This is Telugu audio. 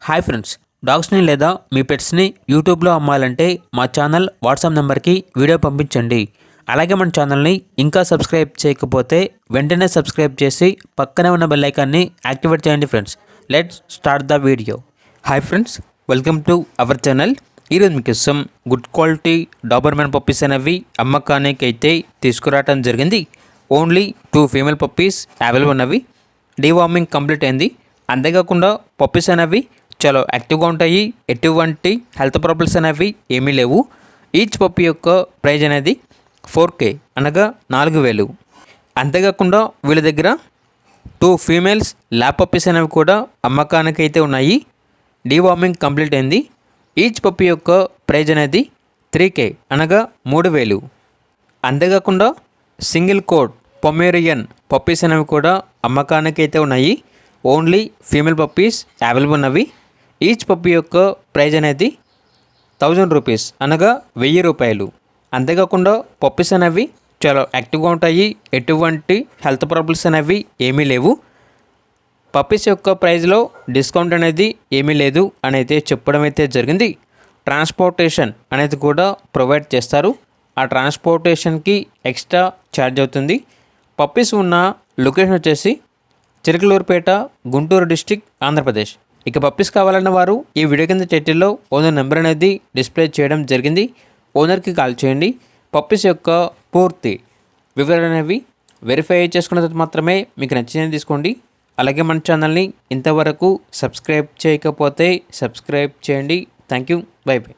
హాయ్ ఫ్రెండ్స్, డాగ్స్ని లేదా మీ పెట్స్ని యూట్యూబ్లో అమ్మాలంటే మా ఛానల్ వాట్సాప్ నెంబర్కి వీడియో పంపించండి. అలాగే మన ఛానల్ని ఇంకా సబ్స్క్రైబ్ చేయకపోతే వెంటనే సబ్స్క్రైబ్ చేసి పక్కనే ఉన్న బెల్ ఐకాన్ని యాక్టివేట్ చేయండి friends. Let's start the video. Hi friends, welcome to our channel. ఈరోజు మీకోసం గుడ్ క్వాలిటీ డాబర్మెన్ పప్పీస్ అనేవి అమ్మకానికి అయితే తీసుకురావడం జరిగింది. ఓన్లీ 2 ఫీమేల్ పప్పీస్ అవైలబుల్ ఉన్నవి. డీవార్మింగ్ కంప్లీట్ అయింది. అంతేకాకుండా పప్పీస్ అనేవి చాలా యాక్టివ్గా ఉంటాయి. ఎటువంటి హెల్త్ ప్రాబ్లమ్స్ అనేవి ఏమీ లేవు. ఈచ్ పప్పీ యొక్క ప్రైజ్ అనేది 4K అనగా 4,000. అంతేకాకుండా వీళ్ళ దగ్గర 2 ఫీమేల్స్ ల్యాబ్ పప్పీస్ అనేవి కూడా అమ్మకానికి అయితే ఉన్నాయి. డీవార్మింగ్ కంప్లీట్ అయింది. ఈచ్ పప్పీ యొక్క ప్రైజ్ అనేది 3K అనగా 3,000. అంతేకాకుండా సింగిల్ కోడ్ పొమేరియన్ పప్పీస్ అనేవి కూడా అమ్మకానికి అయితే ఉన్నాయి. ఓన్లీ ఫీమేల్ పప్పీస్ అవైలబుల్ ఉన్నవి. ఈచ్ పప్పీ యొక్క ప్రైజ్ అనేది 1000 రూపీస్ అనగా 1000 రూపాయలు. అంతేకాకుండా పప్పీస్ అనేవి చాలా యాక్టివ్గా ఉంటాయి. ఎటువంటి హెల్త్ ప్రాబ్లమ్స్ అనేవి ఏమీ లేవు. పప్పీస్ యొక్క ప్రైజ్లో డిస్కౌంట్ అనేది ఏమీ లేదు అని అయితే చెప్పడం అయితే జరిగింది. ట్రాన్స్పోర్టేషన్ అనేది కూడా ప్రొవైడ్ చేస్తారు. ఆ ట్రాన్స్పోర్టేషన్కి ఎక్స్ట్రా ఛార్జ్ అవుతుంది. పప్పీస్ ఉన్న లొకేషన్ వచ్చేసి చిలకలూరుపేట, గుంటూరు డిస్టిక్, ఆంధ్రప్రదేశ్. ఇక పప్పీస్ కావాలన్న వారు ఈ వీడియో కింద టైటిల్లో ఓనర్ నెంబర్ అనేది డిస్ప్లే చేయడం జరిగింది. ఓనర్కి కాల్ చేయండి. పప్పీస్ యొక్క పూర్తి వివరాలు అనేవి వెరిఫై చేసుకున్న తర్వాత మాత్రమే మీకు నచ్చినది తీసుకోండి. అలాగే మన ఛానల్ని ఇంతవరకు సబ్స్క్రైబ్ చేయకపోతే సబ్స్క్రైబ్ చేయండి. Thank you. By by.